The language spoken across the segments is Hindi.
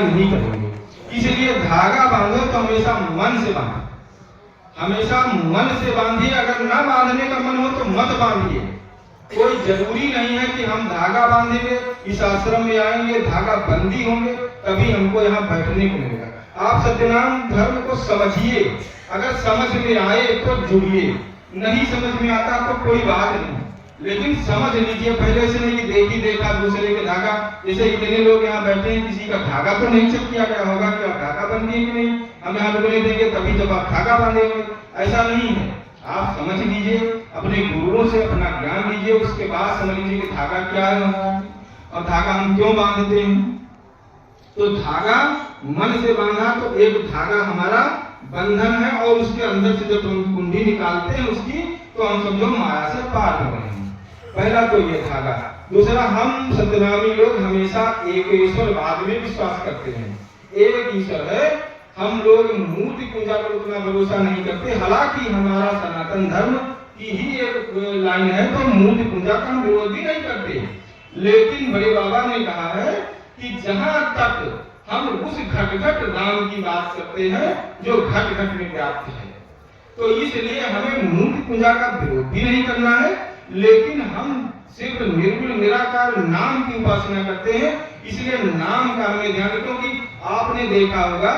नहीं करेंगे। इसलिए धागा बांधो तो हमेशा मन से बांधो, हमेशा मन से बांधिए। अगर ना बांधने का मन हो तो मत बांधिए। कोई जरूरी नहीं है कि हम धागा बांधेंगे, इस आश्रम में आएंगे, धागा बंदी होंगे तभी हमको यहाँ बैठने को मिलेगा। आप सत्यनारायण धर्म को समझिए, अगर समझ में आए तो जुड़िए, नहीं समझ में आता तो कोई बात नहीं, लेकिन समझ लीजिए पहले से नहीं कि देखी देखा दूसरे के धागा। जैसे इतने लोग यहाँ बैठे हैं, किसी का धागा तो नहीं चेक किया गया होगा कि आप धागा बंधिए कि नहीं, हम यहाँ रुकने देंगे तभी जब आप धागा बांधेंगे, ऐसा नहीं है। आप समझ लीजिए, अपने गुरुओं से अपना ज्ञान लीजिए, उसके बाद समझ लीजिए कि धागा क्या है और धागा हम क्यों बांधते हैं। तो धागा मन से बांधा तो एक धागा हमारा बंधन है, और उसके अंदर से जब हम कुंडी निकालते हैं उसकी, तो हम समझो माया से पार हो रहे हैं। पहला तो ये धागा। दूसरा, हम सत्यनामी लोग हमेशा एक ईश्वरवाद में विश्वास करते हैं, एक ईश्वर है। हम लोग मूर्ति पूजा पर उतना भरोसा नहीं करते, हालांकि हमारा सनातन धर्म की ही एक लाइन है, तो मूर्ति पूजा का हम विरोध भी नहीं करते। लेकिन बड़े बाबा ने कहा है कि जहां तक हम उस घट घट नाम की बात करते हैं जो घट घट में व्याप्त है, तो इसलिए हमें मूर्ति पूजा का विरोध भी नहीं करना है, लेकिन हम सिर्फ निर्गुण निराकार नाम की उपासना करते हैं। इसलिए नाम का हमें ध्यान, क्योंकि आपने देखा होगा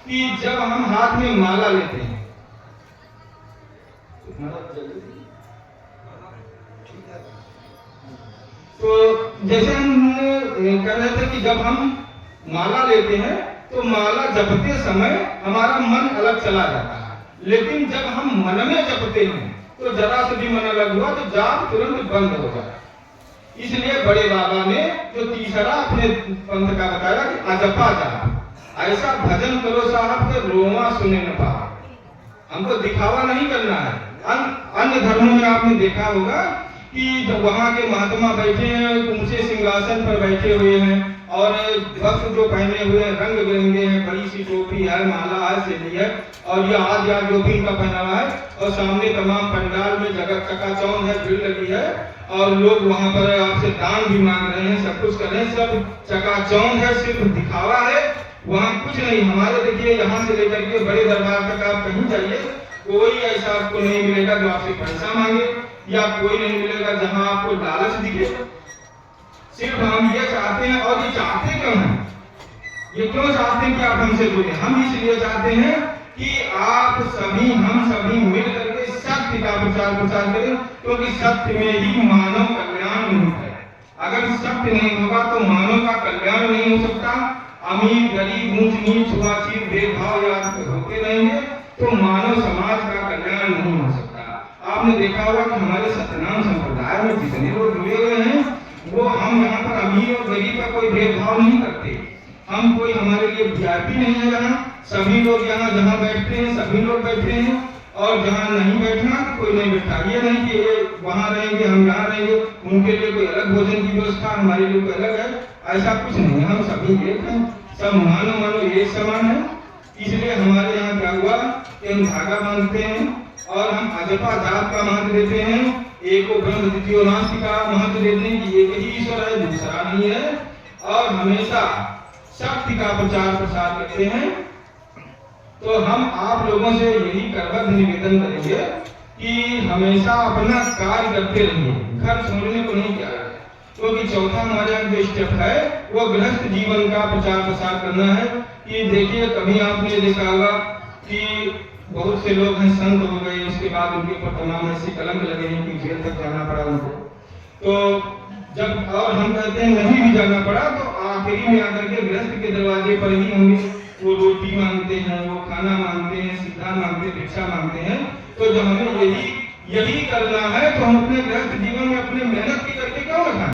कि जब हम हाथ में माला लेते हैं, तो जैसे हम कह रहे थे कि जब हम माला लेते हैं तो माला जपते समय हमारा मन अलग चला जाता है, लेकिन जब हम मन में जपते हैं तो जरा से भी मन अलग हुआ तो जाप तुरंत बंद हो जाता है। इसलिए बड़े बाबा ने जो तीसरा अपने पंथ का बताया कि अजपा जाप, ऐसा भजन करो साहब के रोमा सुने न पा। हमको दिखावा नहीं करना है। अन्य धर्मों में आपने देखा होगा कि जब वहाँ के महात्मा बैठे हैं, ऊंचे सिंहासन पर बैठे हुए हैं और वस्त्र जो पहने हुए हैं रंग बिरंगे हैं, बड़ी सी टोपी है, माला है, सिद्धि है, और ये आज याद जो भी इनका पहनावा है, और सामने तमाम पंडाल में जगत चकाचौंध है, भीड़ लगी है, और लोग वहाँ पर आपसे दान भी मांग रहे हैं, सब कुछ कर रहे हैं, सब चकाचौंध है, सिर्फ दिखावा है, वहाँ कुछ नहीं। हमारे देखिए यहाँ से लेकर के बड़े दरबार तक आप कहीं जाइए, कोई ऐसा आपको नहीं मिलेगा जो आपसे पैसा मांगे, या कोई नहीं मिलेगा जहाँ आपको लालच दिखे। सिर्फ हम ये चाहते हैं, और ये चाहते क्यों हैं, ये क्यों चाहते हैं कि आप हमसे जुड़े? हम इसलिए चाहते हैं कि आप सभी, हम सभी मिल करके सत्य का प्रचार प्रसार करें, क्योंकि सत्य में ही मानव कल्याण निहित है। अगर सत्य नहीं होगा तो मानव का कल्याण नहीं हो सकता। अमीर गरीब ऊंच नीच छुआछूत भेदभाव या होते रहेंगे तो मानव समाज का कल्याण नहीं हो सकता। आपने देखा होगा कि हमारे सत्यनाम संप्रदाय में जितने लोग जुड़े हुए हैं, वो हम यहाँ पर अमीर और गरीब का कोई भेदभाव नहीं करते। हम कोई हमारे लिए वीआईपी नहीं है, यहाँ सभी लोग यहाँ जहाँ बैठते हैं सभी लोग बैठते हैं, और जहाँ नहीं बैठना कोई नहीं बैठा। ये नहीं कि ये वहाँ रहेंगे हम यहाँ रहेंगे, उनके लिए कोई अलग भोजन की व्यवस्था, हमारे लिए कोई अलग है, ऐसा कुछ नहीं। हम सभी एक हैं, सब मानो एक समान है। इसलिए हमारे यहाँ क्या हुआ कि हम धागा बांधते हैं और हम अजपा जाप का महत्व देते हैं, एको ब्रह्म द्वितीयो नास्ति का महत्व देते हैं कि एक ही ईश्वर है, दूसरा नहीं है, और हमेशा शक्ति का प्रचार प्रसार करते हैं। तो हम आप लोगों से यही करबद्ध निवेदन करेंगे कि हमेशा अपना कार्य करते रहिए, घर छोड़ने को नहीं किया है, क्योंकि चौथा हमारे यहाँ जो स्टेप है वो गृहस्थ जीवन का प्रचार प्रसार करना है। कि देखिए, कभी आपने देखा होगा कि बहुत से लोग हैं संत हो गए, उसके बाद उनके ऊपर तमाम ऐसे कलंक लगे हैं कि जेल तक जाना पड़ा उनको। तो जब और हम कहते हैं नहीं भी जाना पड़ा, तो आखिरी में आकर के गृहस्थ के दरवाजे पर ही होंगे, वो रोटी मांगते हैं, वो खाना मांगते हैं, सीधा मांगते हैं, भिक्षा मांगते हैं। तो जब हमें यही करना है तो हम अपने गृहस्थ जीवन में अपने मेहनत की करके क्यों रखा।